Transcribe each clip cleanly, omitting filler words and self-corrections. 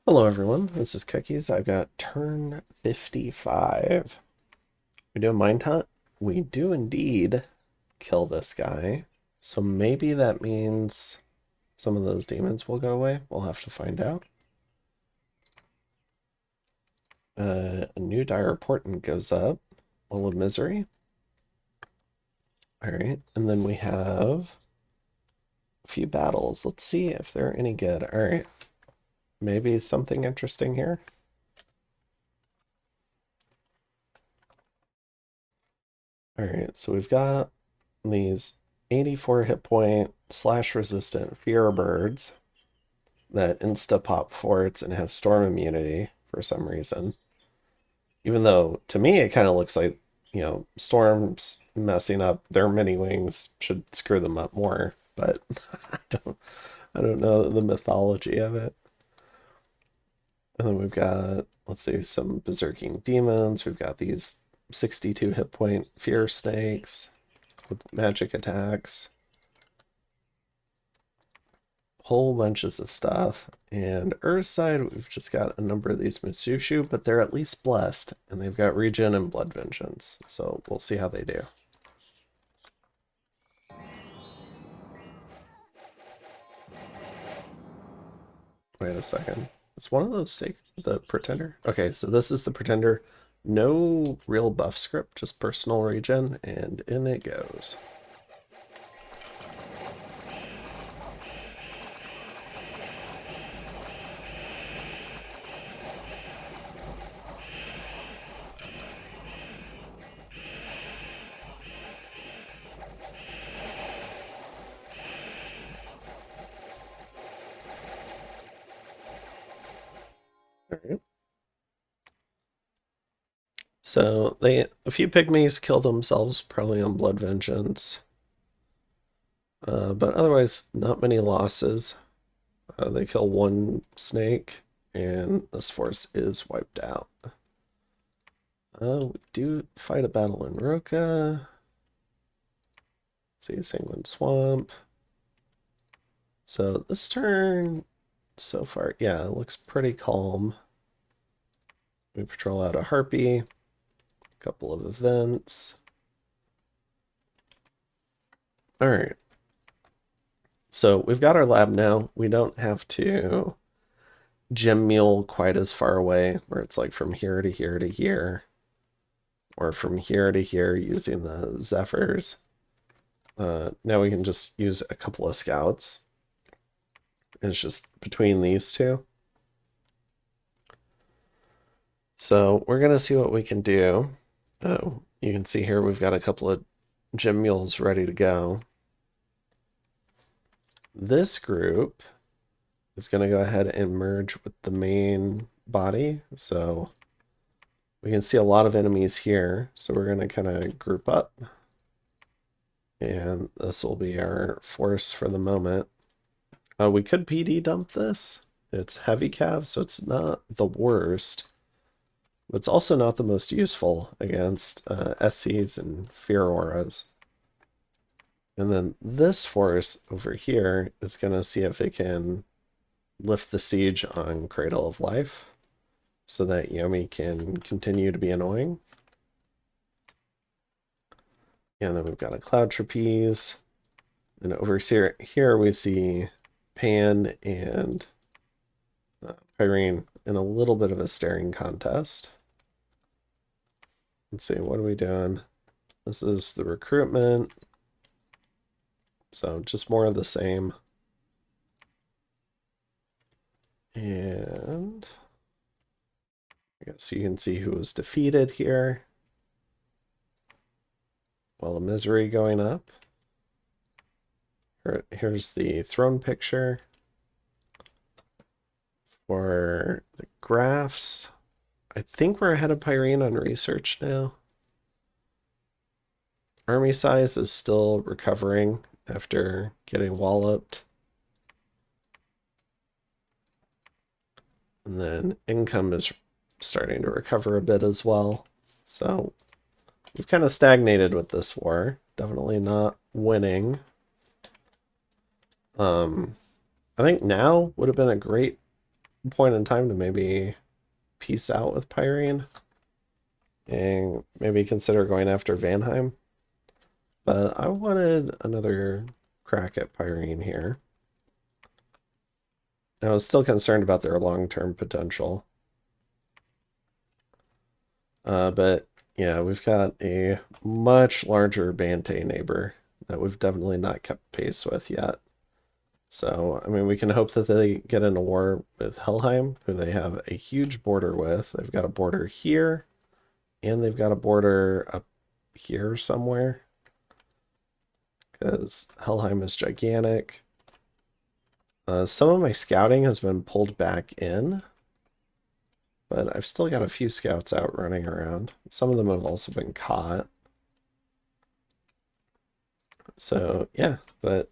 Hello everyone, this is Cookies. I've got turn 55. We do a mind hunt. We do indeed kill this guy. So maybe that means some of those demons will go away. We'll have to find out. A new dire portent goes up. Wall of Misery. Alright, and then we have a few battles. Let's see if they're any good. Alright, maybe something interesting here. Alright, so we've got these 84 hit point slash resistant fear birds that insta pop forts and have storm immunity for some reason. Even though to me it kind of looks like, storms messing up their mini wings should screw them up more, but I don't know the mythology of it. And then we've got, let's see, some berserking demons. We've got these 62 hit point fear snakes with magic attacks. Whole bunches of stuff. And Earthside, we've just got a number of these Mitsushu, but they're at least blessed, and they've got regen and blood vengeance. So we'll see how they do. Wait a second. Is one of those the Pretender? Okay, so this is the Pretender. No real buff script, just personal regen, and in it goes. All right. So a few pygmies kill themselves, probably on blood vengeance. But otherwise, not many losses. They kill one snake, and this force is wiped out. We do fight a battle in Roka. Let's see, Sanguine Swamp. So this turn, so far, yeah, it looks pretty calm. We patrol out a Harpy, a couple of events. All right. So we've got our lab now. We don't have to gem mule quite as far away, where it's like from here to here to here, or from here to here using the Zephyrs. Now we can just use a couple of scouts. It's just between these two. So we're going to see what we can do. Oh, you can see here we've got a couple of gem mules ready to go. This group is going to go ahead and merge with the main body. So we can see a lot of enemies here. So we're going to kind of group up. And this will be our force for the moment. We could PD dump this. It's heavy cav, so it's not the worst. But it's also not the most useful against SCs and fear auras. And then this force over here is going to see if it can lift the siege on Cradle of Life so that Yomi can continue to be annoying. And then we've got a Cloud Trapeze. And over here we see Pan and Pyrene in a little bit of a staring contest. Let's see, what are we doing? This is the recruitment. So just more of the same. And I guess you can see who was defeated here. Well, the misery going up. Here's the throne picture. For the graphs, I think we're ahead of Pyrene on research now. Army size is still recovering after getting walloped. And then income is starting to recover a bit as well. So we've kind of stagnated with this war. Definitely not winning. I think now would have been a great point in time to maybe peace out with Pyrene and maybe consider going after Vanheim. But I wanted another crack at Pyrene here. I was still concerned about their long-term potential. But yeah, we've got a much larger Bantay neighbor that we've definitely not kept pace with yet. So, I mean, we can hope that they get in a war with Helheim, who they have a huge border with. They've got a border here, and they've got a border up here somewhere, because Helheim is gigantic. Some of my scouting has been pulled back in, but I've still got a few scouts out running around. Some of them have also been caught. So yeah, but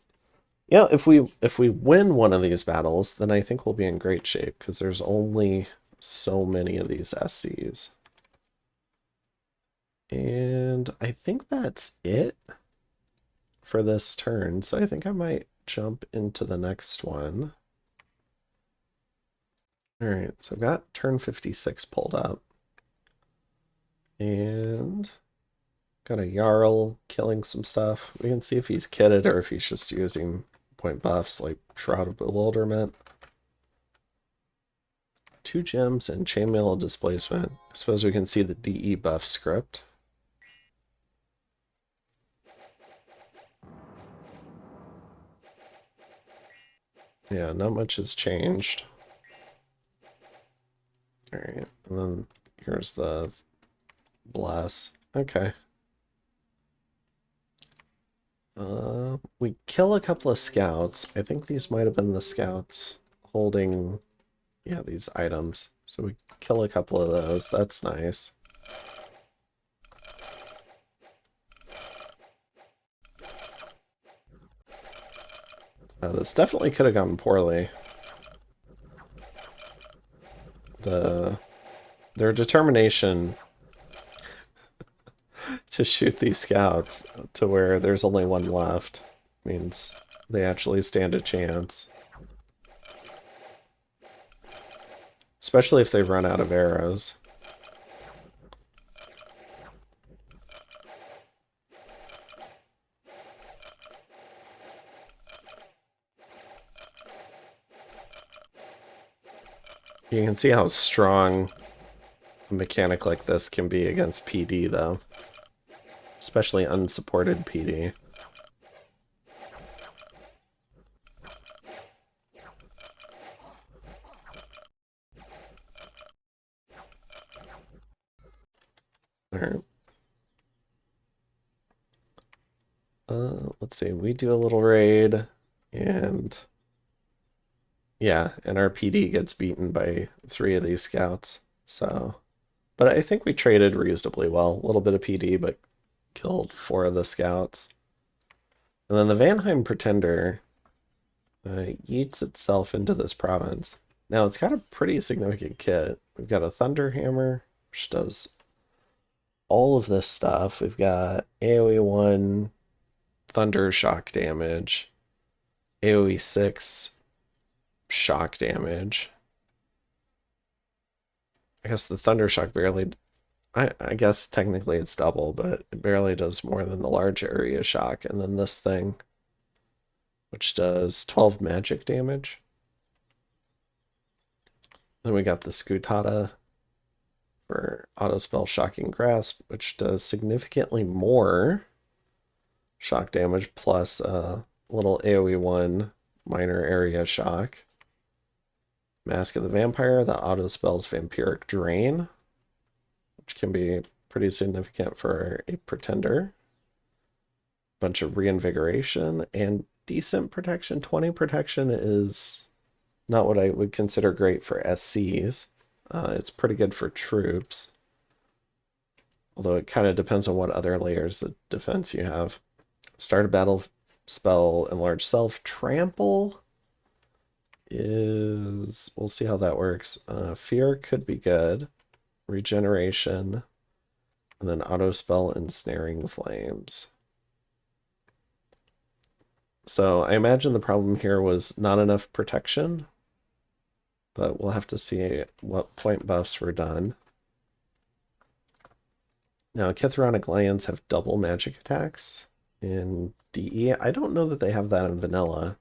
yeah, if we win one of these battles, then I think we'll be in great shape because there's only so many of these SCs. And I think that's it for this turn. So I think I might jump into the next one. All right, so I've got turn 56 pulled up. And got a Jarl killing some stuff. We can see if he's kitted or if he's just using point buffs like Shroud of Bewilderment. 2 gems and Chainmail Displacement. I suppose we can see the DE buff script. Yeah, not much has changed. Alright, and then here's the Bless. Okay. We kill a couple of scouts. I think these might have been the scouts holding, yeah, these items. So we kill a couple of those. That's nice. This definitely could have gone poorly. Their determination to shoot these scouts to where there's only one left means they actually stand a chance. Especially if they run out of arrows. You can see how strong a mechanic like this can be against PD, though. Especially unsupported PD. Alright. Let's see, we do a little raid, and yeah, and our PD gets beaten by 3 of these scouts, so... But I think we traded reasonably well. A little bit of PD, but killed 4 of the scouts. And then the Vanheim Pretender yeets itself into this province. Now, it's got a pretty significant kit. We've got a Thunder Hammer, which does all of this stuff. We've got AoE 1 Thunder Shock damage, AoE 6 shock damage. I guess the Thunder Shock barely... I guess technically it's double, but it barely does more than the large area shock. And then this thing, which does 12 magic damage. Then we got the Scutata for Autospell Shocking Grasp, which does significantly more shock damage plus a little AoE 1 minor area shock. Mask of the Vampire that autospells Vampiric Drain, which can be pretty significant for a Pretender. Bunch of Reinvigoration and decent protection. 20 protection is not what I would consider great for SCs. It's pretty good for troops. Although it kind of depends on what other layers of defense you have. Start a battle spell, Enlarge Self. Trample is... We'll see how that works. Fear could be good. Regeneration. And then auto spell Ensnaring Flames. So I imagine the problem here was not enough protection. but we'll have to see what point buffs were done. Now, Chithronic Lions have double magic attacks in DE. I don't know that they have that in vanilla.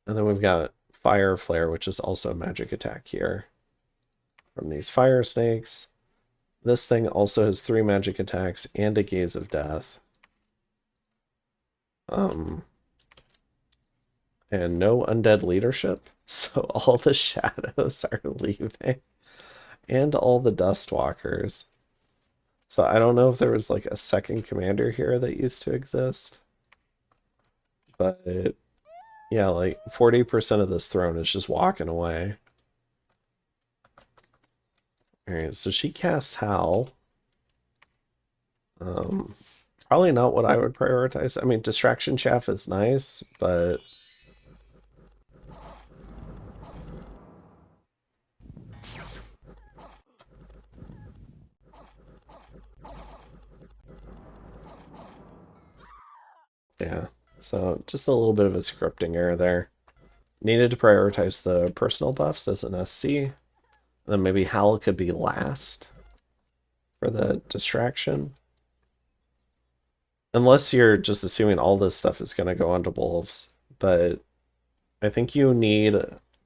And then we've got Fire Flare, which is also a magic attack here from these fire snakes. This thing also has 3 magic attacks and a Gaze of Death. And no undead leadership. So all the shadows are leaving. And all the Dustwalkers. So I don't know if there was like a second commander here that used to exist. But yeah, like 40% of this throne is just walking away. Alright, so she casts Howl. Probably not what I would prioritize. I mean, Distraction Chaff is nice, but yeah. So just a little bit of a scripting error there. Needed to prioritize the personal buffs as an SC. And then maybe Howl could be last for the distraction. Unless you're just assuming all this stuff is going to go onto wolves. But I think you need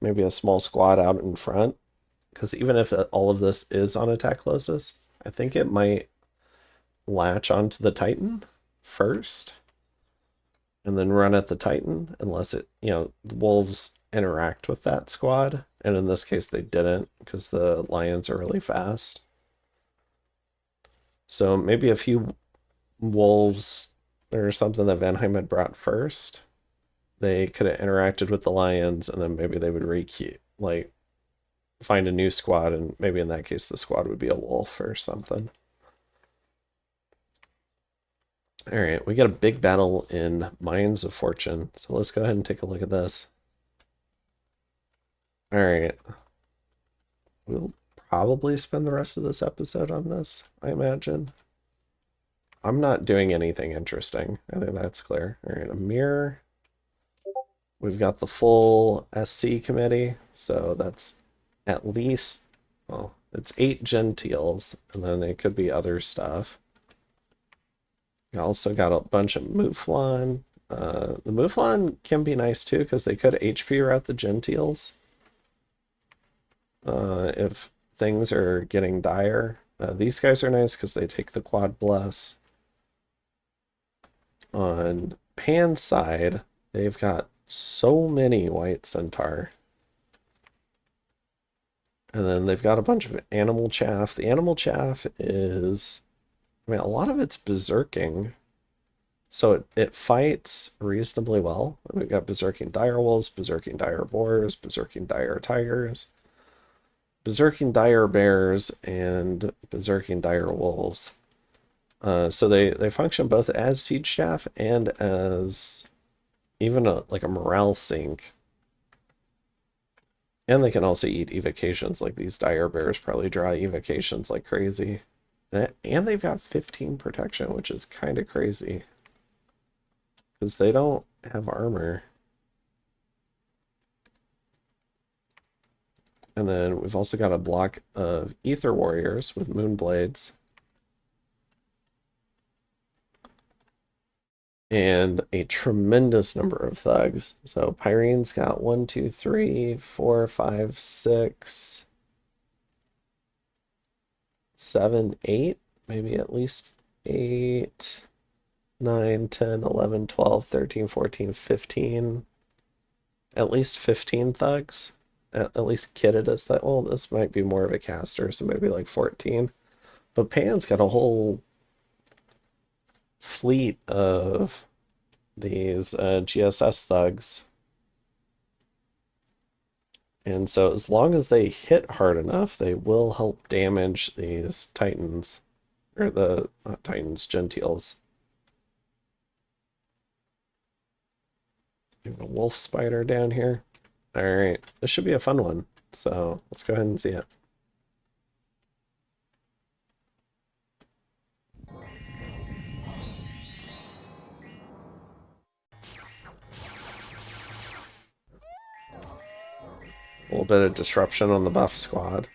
maybe a small squad out in front. Because even if all of this is on attack closest, I think it might latch onto the Titan first. And then run at the Titan, unless it, the wolves interact with that squad. And in this case, they didn't, because the lions are really fast. So maybe a few wolves or something that Vanheim had brought first, they could have interacted with the lions, and then maybe they would like find a new squad, and maybe in that case the squad would be a wolf or something. All right, we got a big battle in Mines of Fortune, so let's go ahead and take a look at this. All right, we'll probably spend the rest of this episode on this, I imagine. I'm not doing anything interesting. I think that's clear. All right, a mirror. We've got the full SC committee, so that's at least, well, it's 8 Gentiles, and then it could be other stuff. We also got a bunch of Mouflon. The Mouflon can be nice too, because they could HP route the Gentiles. If things are getting dire. These guys are nice because they take the Quad Bless. On Pan's side, they've got so many White Centaur. And then they've got a bunch of Animal Chaff. The Animal Chaff is, I mean, a lot of it's berserking. So it fights reasonably well. We've got Berserking Direwolves, Berserking Dire Boars, Berserking Dire Tigers, Berserking Dire Bears, and Berserking Dire Wolves. So they function both as Siege Staff and as even like a morale sink. And they can also eat evocations, like these Dire Bears probably draw evocations like crazy. And they've got 15 protection, which is kind of crazy. Because they don't have armor. And then we've also got a block of Ether Warriors with Moonblades. And a tremendous number of thugs. So Pyrene's got 1, 2, 3, 4, 5, 6, 7, 8, maybe at least 8, 9, 10, 11, 12, 13, 14, 15. At least 15 thugs. At least kitted as that. Well, this might be more of a caster, so maybe like 14. But Pan's got a whole fleet of these GSS thugs. And so as long as they hit hard enough, they will help damage these Titans. Or the, not Titans, Gentiles. A wolf spider down here. Alright, this should be a fun one. So let's go ahead and see it. little bit of disruption on the buff squad.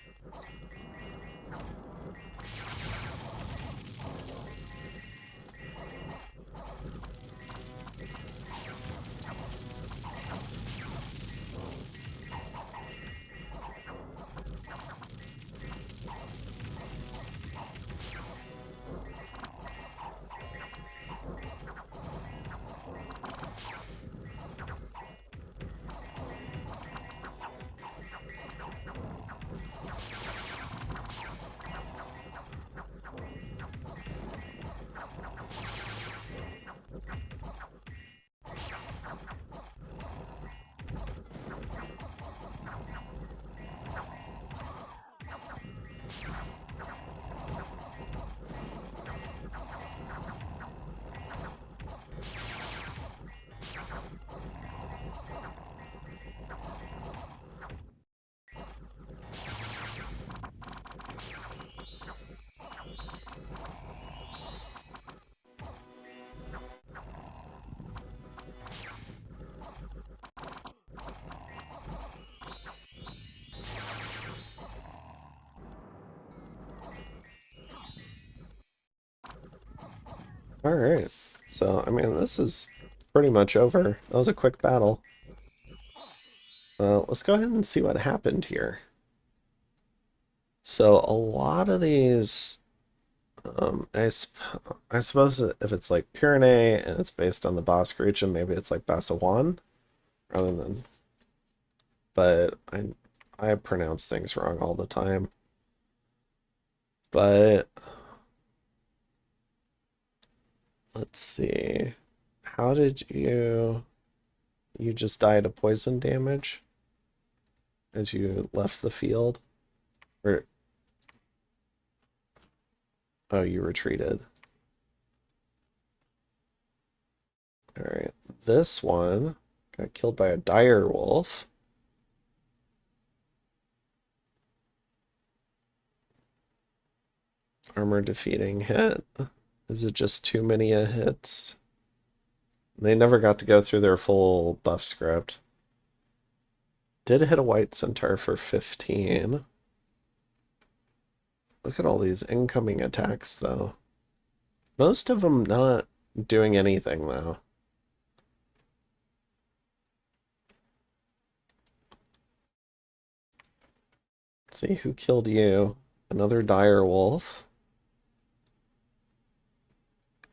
All right. So, I mean, this is pretty much over. That was a quick battle. Let's go ahead and see what happened here. So, a lot of these, I suppose if it's like Pyrene and it's based on the Basque region, maybe it's like Basawan rather than. But I pronounce things wrong all the time. But let's see. How did you just died of poison damage as you left the field? Or oh, you retreated. All right. This one got killed by a dire wolf. Armor defeating hit. Is it just too many hits? They never got to go through their full buff script. Did hit a white centaur for 15. Look at all these incoming attacks, though. Most of them not doing anything, though. Let's see who killed you. Another dire wolf.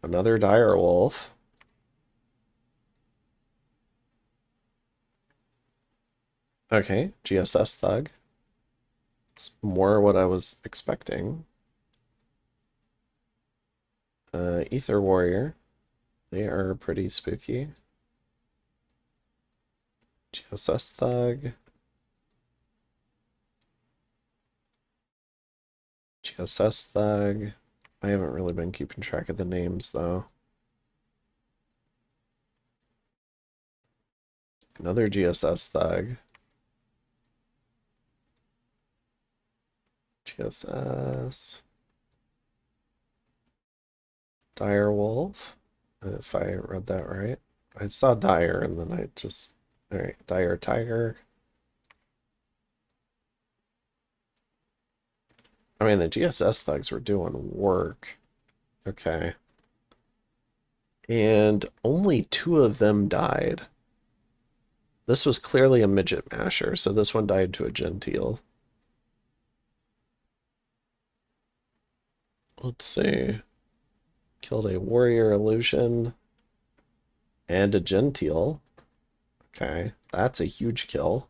Another dire wolf. Okay, GSS Thug. It's more what I was expecting. Ether Warrior. They are pretty spooky. GSS Thug. GSS Thug. I haven't really been keeping track of the names, though. Another GSS Thug. GSS. Dire Wolf. If I read that right. I saw Dire and then I just... Alright, Dire Tiger. I mean, the GSS thugs were doing work. Okay. And only 2 of them died. This was clearly a midget masher, so this one died to a genteel. Let's see. Killed a warrior illusion and a genteel. Okay, that's a huge kill.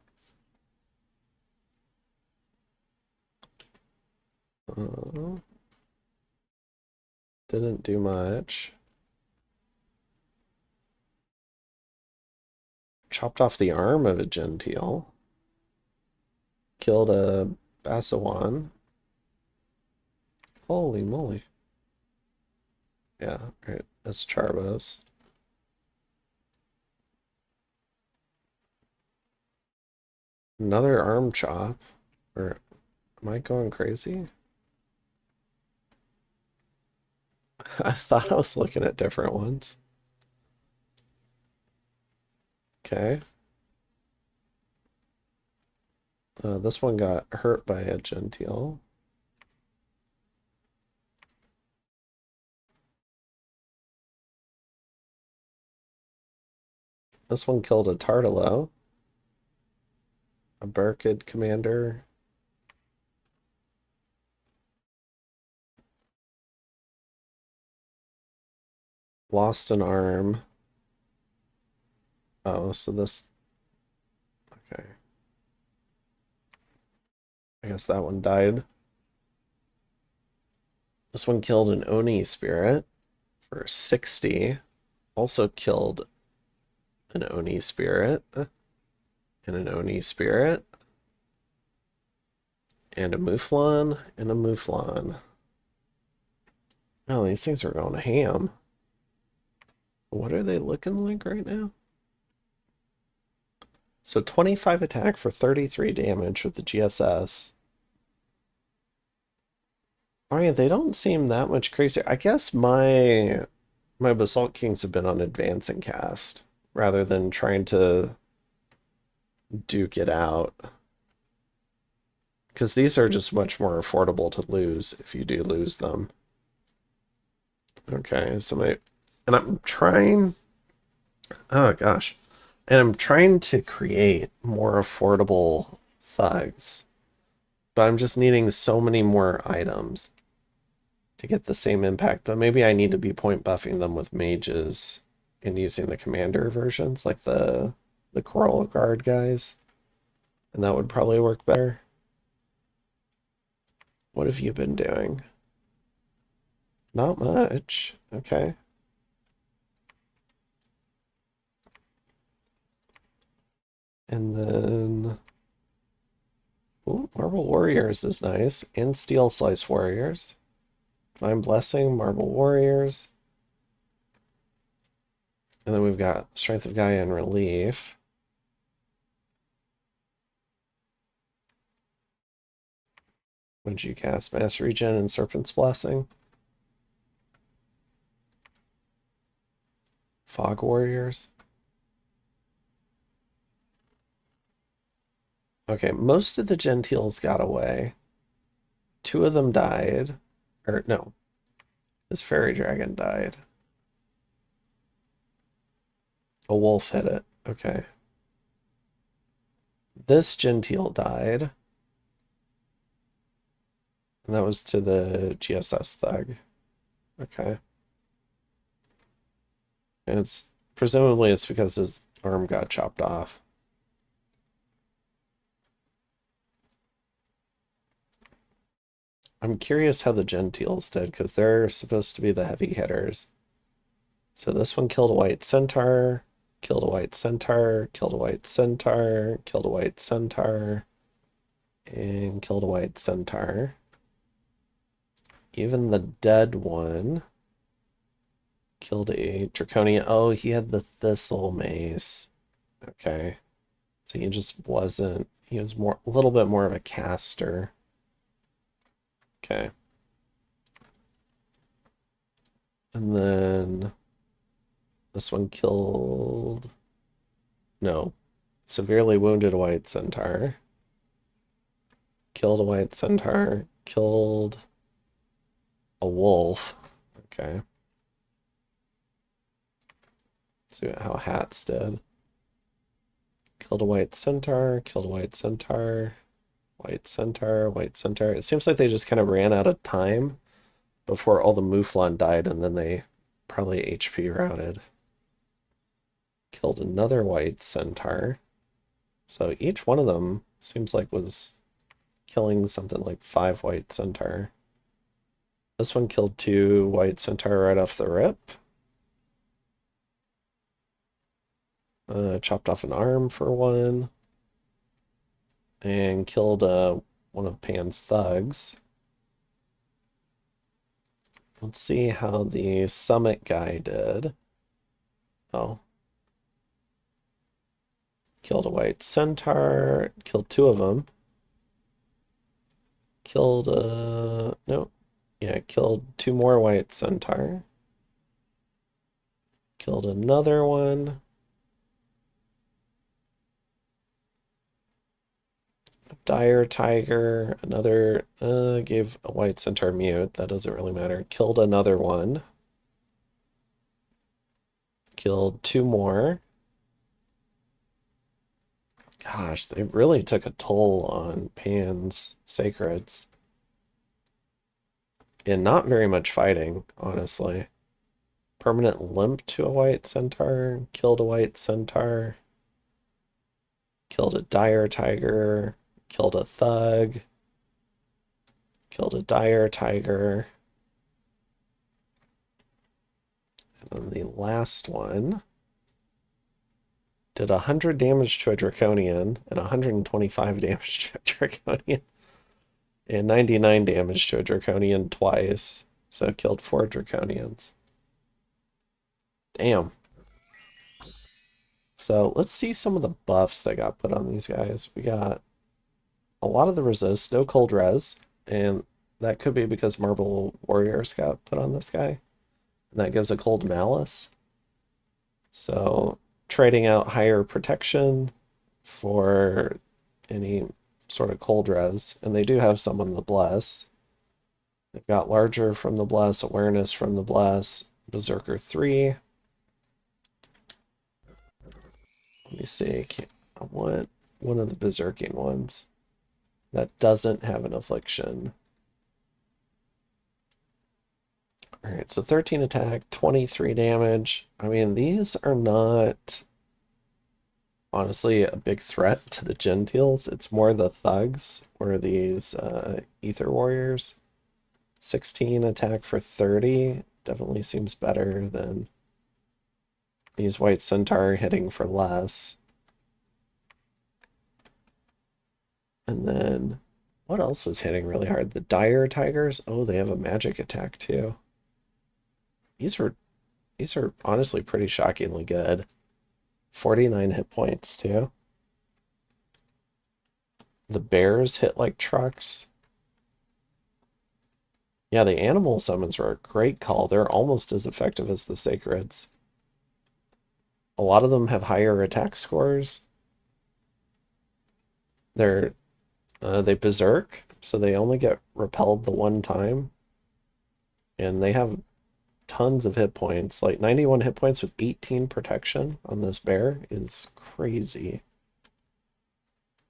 Didn't do much. Chopped off the arm of a genteel. Killed a Basawan. Holy moly. Yeah, right. That's Charbos. Another arm chop. Or am I going crazy? I thought I was looking at different ones. Okay. This one got hurt by a genteel. This one killed a Tartalo. A Barkid commander. Lost an arm. Oh, so this... Okay. I guess that one died. This one killed an Oni spirit for 60. Also killed an Oni spirit. And an Oni spirit. And a Mouflon. And a Mouflon. Oh, these things are going ham. What are they looking like right now? So 25 attack for 33 damage with the GSS. I mean, they don't seem that much crazier. I guess my Basalt Kings have been on advancing cast rather than trying to duke it out. Because these are just much more affordable to lose if you do lose them. Okay, so and I'm trying, oh gosh, and I'm trying to create more affordable thugs, but I'm just needing so many more items to get the same impact. But maybe I need to be point buffing them with mages and using the commander versions, like the Coral Guard guys, and that would probably work better. What have you been doing? Not much. Okay. And then... Ooh, Marble Warriors is nice. And Steel Slice Warriors. Divine Blessing, Marble Warriors. And then we've got Strength of Gaia and Relief. What did you cast? Mass Regen and Serpent's Blessing. Fog Warriors. Okay, most of the Gentiles got away. 2 of them died. Or, no. This Fairy Dragon died. A wolf hit it. Okay. This Gentile died. And that was to the GSS Thug. Okay. And it's presumably it's because his arm got chopped off. I'm curious how the Gentiles did, because they're supposed to be the heavy hitters. So this one killed a white centaur, killed a white centaur, killed a white centaur, killed a white centaur, and killed a white centaur. Even the dead one killed a draconian. Oh, he had the thistle mace. Okay. So he just wasn't, he was more, a little bit more of a caster. Okay. And then this one killed, no, severely wounded a white centaur. Killed a white centaur. Killed a wolf. Okay. Let's see how hats did. Killed a white centaur. Killed a white centaur. White centaur. White centaur. It seems like they just kind of ran out of time before all the Mouflon died, and then they probably HP routed. Killed another white centaur. So each one of them seems like was killing something like 5 white centaur. This one killed 2 white centaur right off the rip. Chopped off an arm for one. And killed one of Pan's thugs. Let's see how the summit guy did. Oh. Killed a white centaur. Killed 2 of them. Killed, no. Yeah, killed 2 more white centaur. Killed another one. Dire Tiger, another, gave a white centaur mute. That doesn't really matter. Killed another one. Killed two more. Gosh, they really took a toll on Pan's sacreds. And not very much fighting, honestly. Permanent limp to a white centaur. Killed a white centaur. Killed a dire tiger. Killed a thug. Killed a dire tiger. And then the last one did 100 damage to a draconian and 125 damage to a draconian and 99 damage to a draconian twice. So it killed 4 draconians. Damn. So let's see some of the buffs that got put on these guys. We got a lot of the resist, no cold res, and that could be because Marble Warriors got put on this guy. And that gives a cold malice. So trading out higher protection for any sort of cold res. And they do have some on the Bless. They've got larger from the Bless, awareness from the Bless, Berserker 3. Let me see. I want one of the berserking ones that doesn't have an affliction. Alright, so 13 attack, 23 damage. I mean, these are not honestly a big threat to the Gentiles. It's more the thugs or these Ether Warriors. 16 attack for 30 definitely seems better than these White Centaur hitting for less. And then, what else was hitting really hard? The Dire Tigers? Oh, they have a magic attack too. These are honestly pretty shockingly good. 49 hit points too. The bears hit like trucks. Yeah, the animal summons are a great call. They're almost as effective as the sacreds. A lot of them have higher attack scores. They berserk, so they only get repelled the one time. And they have tons of hit points. Like 91 hit points with 18 protection on this bear is crazy.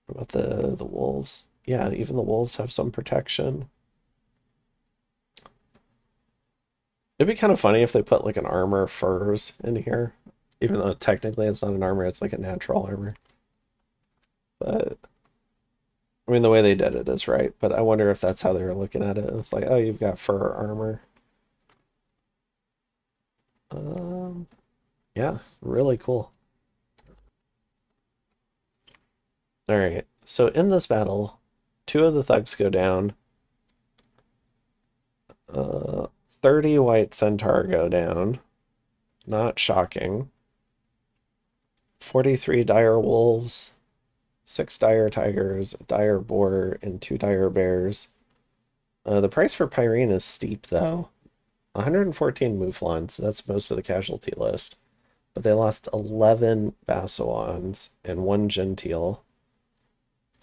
What about the wolves? Yeah, even the wolves have some protection. It'd be kind of funny if they put like an armor furs in here. Even though technically it's not an armor, it's like a natural armor. But I mean, the way they did it is right. But I wonder if that's how they were looking at it. It's like, oh, you've got fur armor. Yeah, really cool. Alright, so in this battle, 2 of the thugs go down. 30 white centaur go down. Not shocking. 43 dire wolves, 6 dire tigers, a dire boar, and 2 dire bears. The price for Pyrene is steep, though. 114 mouflons, so that's most of the casualty list. But they lost 11 Bassoans and 1 Gentile.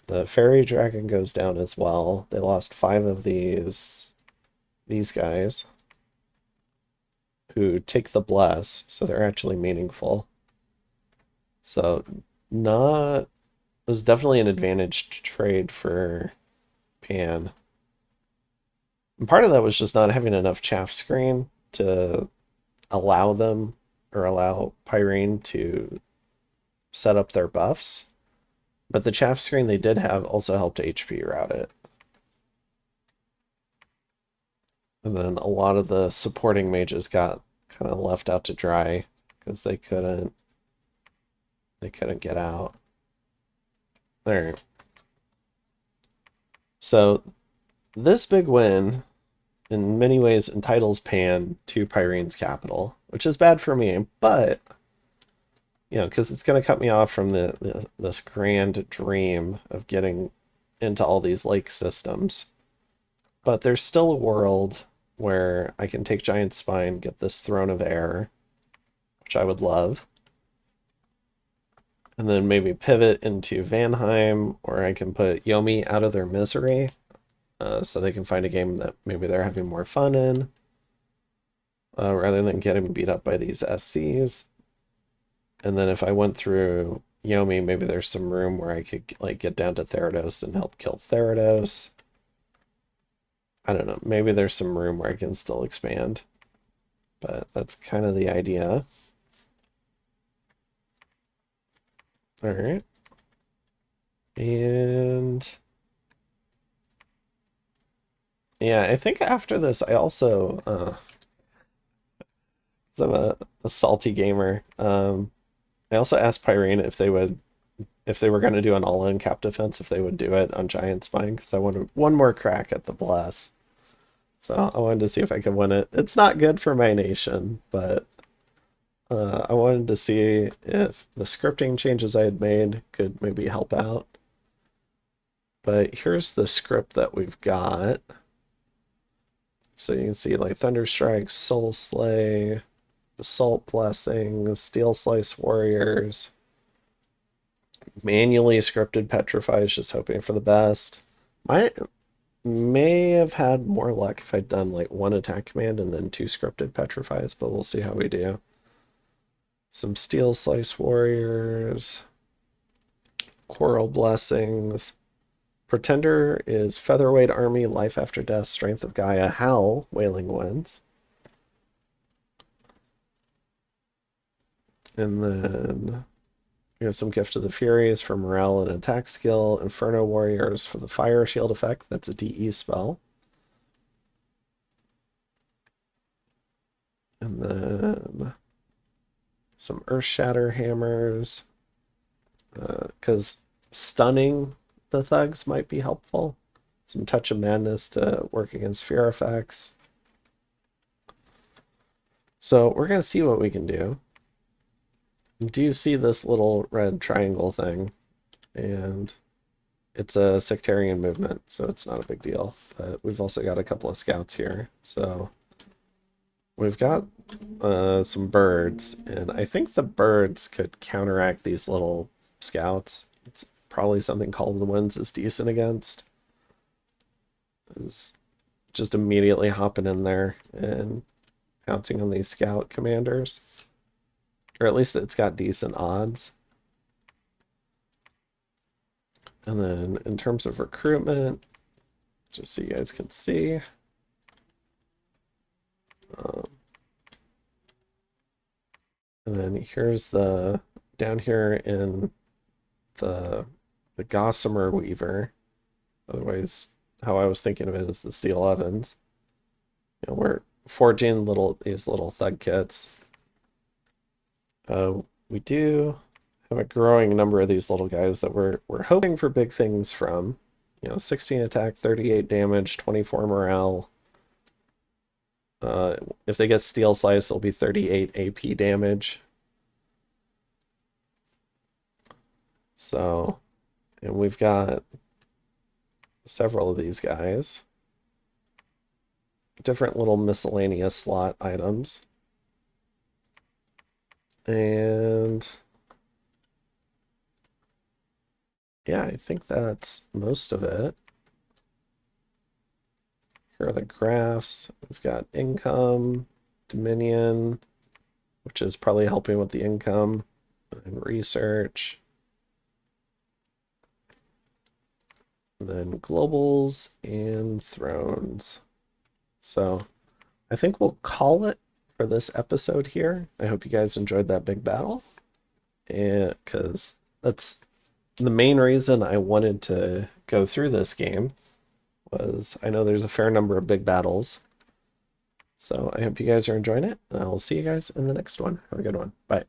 The fairy dragon goes down as well. They lost 5 of these guys who take the bless, so they're actually meaningful. So not was definitely an advantaged trade for Pan. And part of that was just not having enough chaff screen to allow them or allow Pyrene to set up their buffs. But the chaff screen they did have also helped HP route it. And then a lot of the supporting mages got kind of left out to dry because they couldn't get out. Alright. So this big win in many ways entitles Pan to Pyrene's capital, which is bad for me, but you know, because it's going to cut me off from this grand dream of getting into all these lake systems. But there's still a world where I can take Giant Spine, get this Throne of Air, which I would love. And then maybe pivot into Vanheim, or I can put Yomi out of their misery so they can find a game that maybe they're having more fun in rather than getting beat up by these SCs. And then if I went through Yomi, maybe there's some room where I could like get down to Therados and help kill Therados. I don't know. Maybe there's some room where I can still expand. But that's kind of the idea. All right. And yeah, I think after this, I also, 'cause I'm a salty gamer, I also asked Pyrene if they were going to do an all-in cap defense, if they would do it on Giant Spine, because I wanted one more crack at the Bless. So I wanted to see if I could win it. It's not good for my nation, but I wanted to see if the scripting changes I had made could maybe help out. But here's the script that we've got. So you can see like Thunderstrike, Soul Slay, Assault Blessing, Steel Slice Warriors, manually scripted Petrifies, just hoping for the best. I may have had more luck if I'd done like one attack command and then two scripted Petrifies, but we'll see how we do. Some Steel Slice Warriors, Coral Blessings. Pretender is Featherweight Army, Life After Death, Strength of Gaia, Howl, Wailing Winds. And then we have some Gift of the Furies for morale and attack skill. Inferno Warriors for the Fire Shield effect. That's a DE spell. And then some Earth Shatter Hammers. Because stunning the thugs might be helpful. Some Touch of Madness to work against fear effects. So we're going to see what we can do. Do you see this little red triangle thing? And it's a sectarian movement, so it's not a big deal. But we've also got a couple of scouts here. So we've got some birds, and I think the birds could counteract these little scouts. It's probably something Call of the Winds is decent against. Is just immediately hopping in there and pouncing on these scout commanders. Or at least it's got decent odds. And then in terms of recruitment, just so you guys can see, and then here's the, down here in the Gossamer Weaver, otherwise how I was thinking of it is the Steel Ovens. You know, we're forging these little thug kits. We do have a growing number of these little guys that we're hoping for big things from. You know, 16 attack, 38 damage, 24 morale. If they get Steel Slice, it'll be 38 AP damage. So, and we've got several of these guys. Different little miscellaneous slot items. And yeah, I think that's most of it. Here are the graphs. We've got income, Dominion, which is probably helping with the income, and research. And then globals and thrones. So I think we'll call it for this episode here. I hope you guys enjoyed that big battle. And because that's the main reason I wanted to go through this game, was I know there's a fair number of big battles. So I hope you guys are enjoying it, and I will see you guys in the next one. Have a good one. Bye.